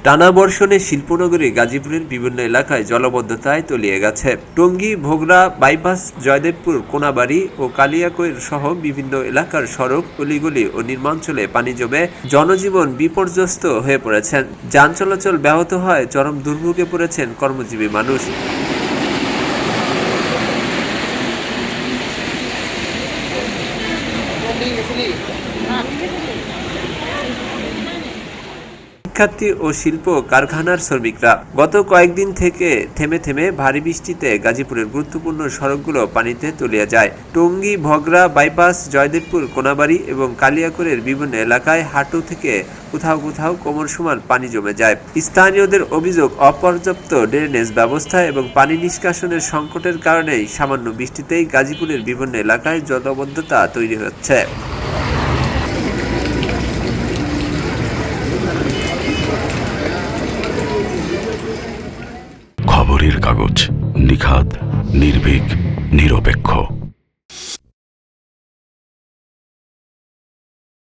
টানা বর্ষণে শিল্পনগরী গাজীপুরের বিভিন্ন এলাকায় জলাবদ্ধতায় তলিয়ে গেছে। টঙ্গী, ভোগড়া বাইপাস, জয়দেবপুর, কোনাবাড়ি ও কালিয়াকৈর সহ বিভিন্ন এলাকার সড়ক, অলিগলি ও নির্মাঞ্চলে পানি জমে জনজীবন বিপর্যস্ত হয়ে পড়েছেন। যান চলাচল ব্যাহত হয়, চরম দুর্ভোগে পড়েছেন কর্মজীবী মানুষ। শিক্ষার্থী ও শিল্প কারখানার শ্রমিকরা গত কয়েকদিন থেকে থেমে থেমে ভারী বৃষ্টিতে গাজীপুরের গুরুত্বপূর্ণ সড়কগুলো পানিতে তলিয়ে যায়। টঙ্গী, ভোগড়া বাইপাস, জয়দেবপুর, কোনাবাড়ি এবং কালিয়াকৈরের বিভিন্ন এলাকায় হাঁটু থেকে কোথাও কোথাও কোমর সমান পানি জমে যায়। স্থানীয়দের অভিযোগ, অপর্যাপ্ত ড্রেনেজ ব্যবস্থা এবং পানি নিষ্কাশনের সংকটের কারণেই সামান্য বৃষ্টিতেই গাজীপুরের বিভিন্ন এলাকায় জলাবদ্ধতা তৈরি হচ্ছে। খবরের কাগজ, নিখাদ, নির্ভীক, নীরব।